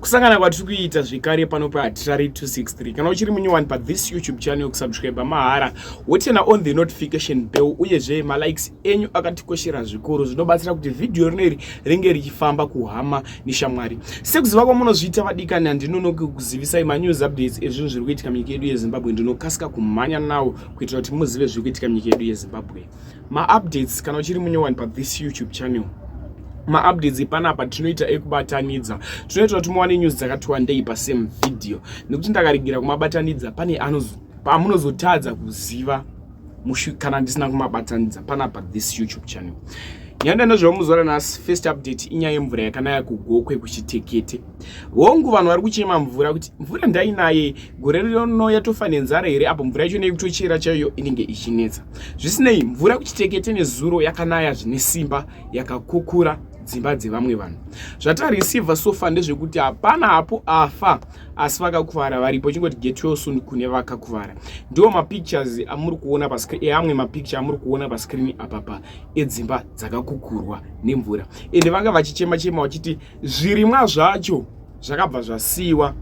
Kusangana kwatiri kuita zvekare pano paHatirari 263 kana uchiri munyowani pathis YouTube channel kusubscribe mahara wotena on the notification bell uyezve malikes enyu akatikoshera zvikuru zvinobatsira kuti vhidhiyo rineri ringe richifamba kuhama neshamwari. Sekuziva kwamunozviita vadikani handinonokuzivisai manews updates ezvinhu zviri kuitika munyika yedu yeZimbabwe. Ndinokasika kumhanya nawo kuitira kuti muzive zviri kuitika munyika yedu yeZimbabwe. Ma-updates kana uchiri munyowani pathis YouTube channel, ma-updates panapa tinoita ekubatanidza. Tinoita kuti muwane news dzakati wandei pasame video nekuti ndakarigira kumabatanidza pane pamunozotadza kuziva kana ndisina kumabatanidza panapa this YouTube channel. Nyanda ndozvamuzoona nhasi. First update inyaya yemvura yakanaya kuGokwe kuChitekete. Hongu vanhu vari kuchema mvura kuti mvura ndainaye gore rino yatofa nenzara here apo mvura yacho nekutochera chaiyo inenge ichinetsa. Zvisinei, mvura kuChitekete nezuro yakanaya zvine simba yakakukura dzimba dzevamwe vanhu. Zvatarisivha sofa ndezvekuti hapana hapo afa asi vakakuvara varipo, chingoti get well soon kune vakakuvara. Ndiwo mapictures amuri kuona pascreen, amwe mapicture amuri kuona pascreen apapa edzimba dzakakukurwa nemvura. Ende vanga vachichema vachiti zvirimwa zvacho zvakabva zvasiiwa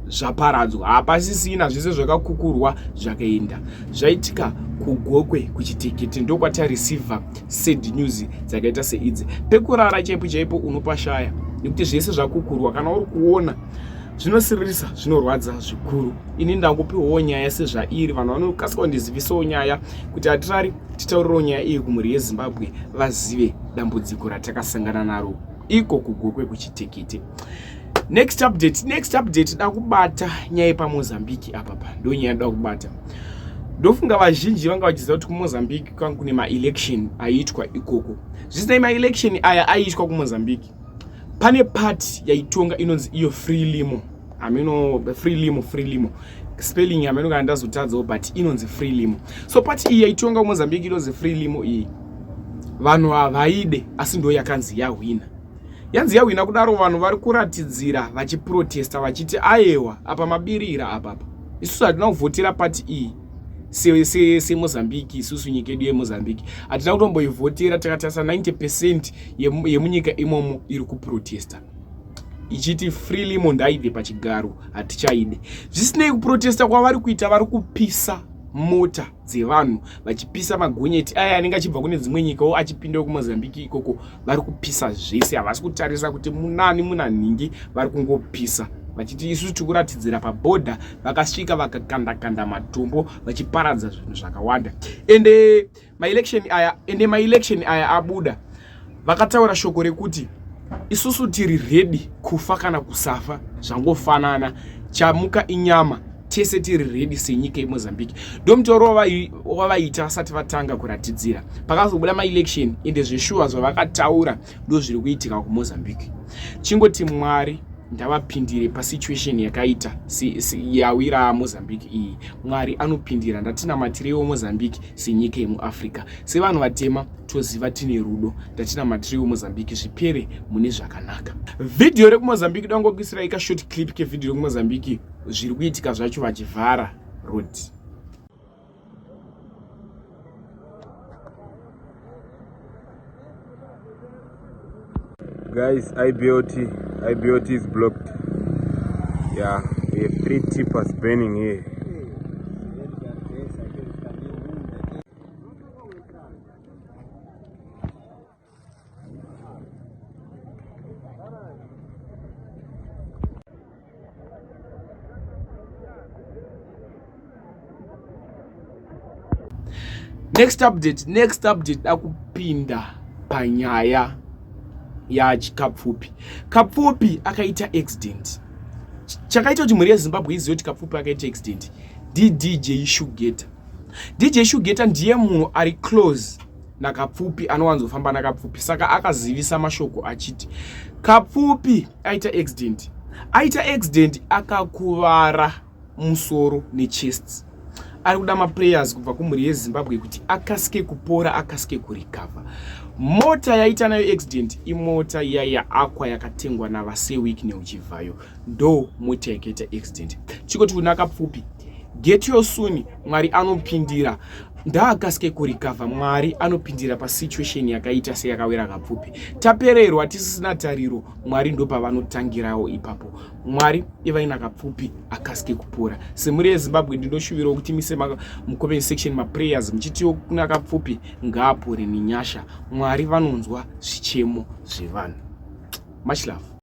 zvaparadzwa, hapasisina zvese zvakakukurwa zvakaenda. Zvaitika kuGokwe kuChitekete ndokwatarisivha sad news dzakaita seidzi. Pekurara chaipo unopashaya nekuti zvese zvakukurwa kana uri kuona zvinosiririsa, zvinorwadza zvikuru. Ini ndangopiwawo nyaya sezvairi, vanhu vanokasika kundizivisawo nyaya kuti Hatirari titaurirewo nyaya iyi kumhuri yeZimbabwe vazive dambudziko ratakasangana naro iko kuGokwe kuChitekete. Next update dakubata nyaya paMozambique apapa. Ndo nyaya dakubata. Ndofunga vazhinji vanga vachiziva kuti kuMozambique kwanga kune ma-election aiitwa ikoko. Zvisinei, ma-election aya aiitwa kuMozambique, pane part yaitonga inonzi iyo Frelimo. Frelimo spelling yamanonga ndazotadzawo but inonzi Frelimo. So part iyi yaitonga kuMozambique inonzi Frelimo iyi vanhu havaide asi ndo yakanzi yahwina. Yanzi yahwina kudaro vanhu vari kuratidzira vachiprotesta vachiti ayewa apa mabirira apapa. Isusu hatina kuvhotera pati iyi seMozambique, isusu nyika yedu yeMozambique hatina kutomboivhotera. Takatarisa 90% yemunyika imomo iri kuprotesta ichiti Frelimo ndaibve pachigaro hatichaide. Zvisinei, kuprotesta kwavari kuita vari kupisa mota dzevanhu, vachipisa magonyeti aya anenge achibva kune dzimwe nyikawo achipindawo kuMozambique ikoko. Vari kupisa zvese, havasi kutarisa kuti munani muna nhingi, vari kungopisa vachiti isusu tikuratidzira pabhodha. Vakasvika vakakanda matombo vachiparadza zvinhu zvakawanda. Ende ma-election aya abuda, vakataura shoko rekuti isusu tiri ready kufa kana kusafa zvangofanana, chamuka inyama, tese tiri ready senyika yeMozambique. Ndo mutauro wavaita vasati vatanga kuratidzira. Pakazobuda ma-election ende zveshuwa zvavakataura ndo zviri kuitika kuMozambique. Chingoti Mwari ndavapindire pasituation yakaita yawira Mozambique iyi. Mwari anopindira. Ndatinamatirewo Mozambique senyika yemuAfrica. Sevanhu vatema toziva tine rudo. Ndatinamatirewo Mozambique zvipere mune zvakanaka. Video rekuMozambique dangokuisira ika short clip kevideo rekuMozambique zviri kuitika zvacho vachivhara road. Guys, IBOT is blocked. Yeah, we have 3 tippers burning here. Next update akupinda panyaya yaChikapfupi. Kapfupi akaita accident. Chakaita kuti mhuri yeZimbabwe izive kuti Kapfupi akaita accident DJ Shugeta. DJ Shugeta ndiye munhu ari close naKapfupi, anowanzofamba naKapfupi, saka akazivisa mashoko achiti Kapfupi aita accident akakuvara musoro nechest. Ari kuda maprayers kubva kumhuri yeZimbabwe kuti akasike kupora, akasike kurecover. Mota yaita nayo accident imota iya Aqua yakatengwa navaSewick neuchivhayo. Ndo mota yakaita accident. Chikoti kuna Kapfupi get well soon, Mwari anopindira. ndaakasike kurikavha, Mwari anopindira pasituation yakaita seyakawira kapfupi. Tapererwa tisisina tariro, Mwari ndo pavanotangirawo ipapo. Mwari ivaina kapfupi akasike kupora. Semuri yeZimbabwe ndinoshuvirawo kuti mise mucomment section maprayers muchitiwo kuna kapfupi ngaapore nenyasha. Mwari vanonzwa zvichemo zvevanhu. Much love.